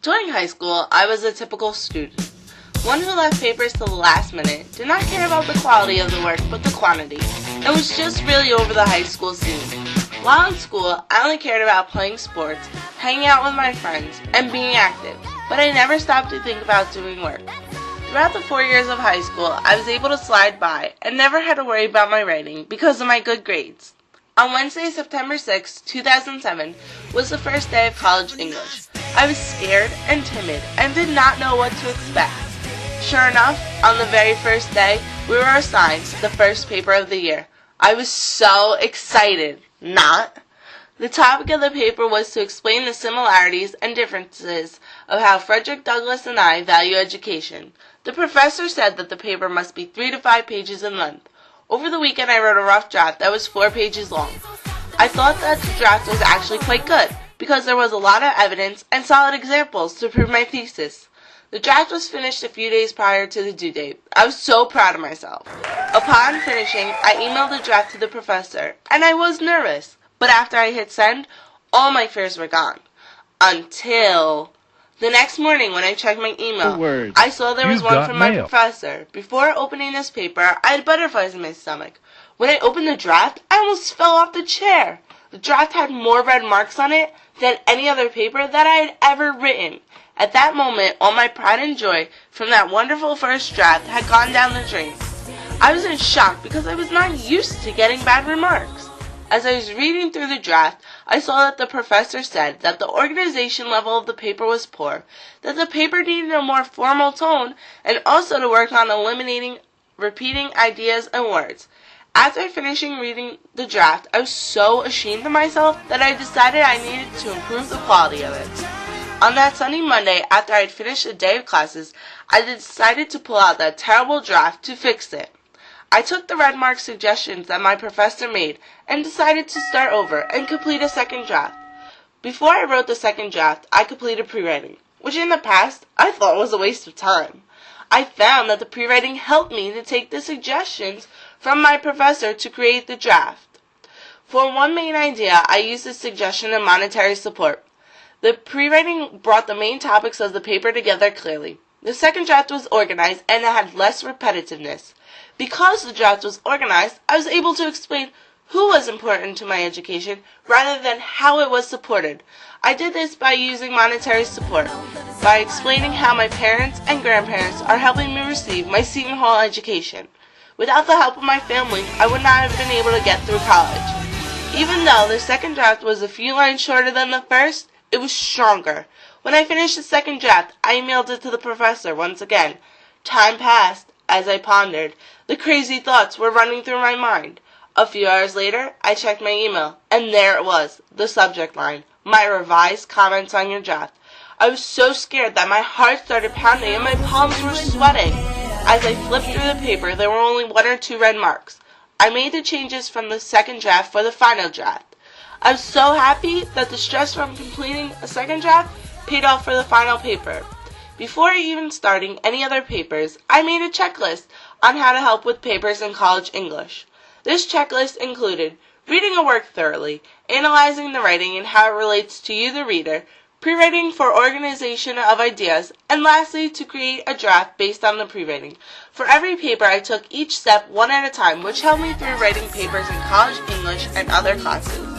During high school, I was a typical student. One who left papers to the last minute, did not care about the quality of the work, but the quantity, and was just really over the high school scene. While in school, I only cared about playing sports, hanging out with my friends, and being active, but I never stopped to think about doing work. Throughout the 4 years of high school, I was able to slide by and never had to worry about my writing because of my good grades. On Wednesday, September 6, 2007, was the first day of college English. I was scared and timid and did not know what to expect. Sure enough, on the very first day, we were assigned the first paper of the year. I was so excited. Not. The topic of the paper was to explain the similarities and differences of how Frederick Douglass and I value education. The professor said that the paper must be 3 to 5 pages in length. Over the weekend, I wrote a rough draft that was 4 pages long. I thought that the draft was actually quite good because there was a lot of evidence and solid examples to prove my thesis. The draft was finished a few days prior to the due date. I was so proud of myself. Upon finishing, I emailed the draft to the professor, and I was nervous. But after I hit send, all my fears were gone. Until the next morning when I checked my email, I saw there was one from my professor. Before opening this paper, I had butterflies in my stomach. When I opened the draft, I almost fell off the chair. The draft had more red marks on it than any other paper that I had ever written. At that moment, all my pride and joy from that wonderful first draft had gone down the drain. I was in shock because I was not used to getting bad remarks. As I was reading through the draft, I saw that the professor said that the organization level of the paper was poor, that the paper needed a more formal tone, and also to work on eliminating repeating ideas and words. After finishing reading the draft, I was so ashamed of myself that I decided I needed to improve the quality of it. On that sunny Monday, after I had finished a day of classes, I decided to pull out that terrible draft to fix it. I took the red mark suggestions that my professor made and decided to start over and complete a second draft. Before I wrote the second draft, I completed pre-writing, which in the past I thought was a waste of time. I found that the pre-writing helped me to take the suggestions from my professor to create the draft. For one main idea, I used the suggestion of monetary support. The pre-writing brought the main topics of the paper together clearly. The second draft was organized and it had less repetitiveness. Because the draft was organized, I was able to explain who was important to my education rather than how it was supported. I did this by using monetary support, by explaining how my parents and grandparents are helping me receive my Seton Hall education. Without the help of my family, I would not have been able to get through college. Even though the second draft was a few lines shorter than the first, it was stronger. When I finished the second draft, I emailed it to the professor once again. Time passed. As I pondered, the crazy thoughts were running through my mind. A few hours later, I checked my email, and there it was, the subject line, my revised comments on your draft. I was so scared that my heart started pounding and my palms were sweating. As I flipped through the paper, there were only 1 or 2 red marks. I made the changes from the second draft for the final draft. I was so happy that the stress from completing a second draft paid off for the final paper. Before even starting any other papers, I made a checklist on how to help with papers in college English. This checklist included reading a work thoroughly, analyzing the writing and how it relates to you, the reader, pre-writing for organization of ideas, and lastly, to create a draft based on the pre-writing. For every paper, I took each step one at a time, which helped me through writing papers in college English and other classes.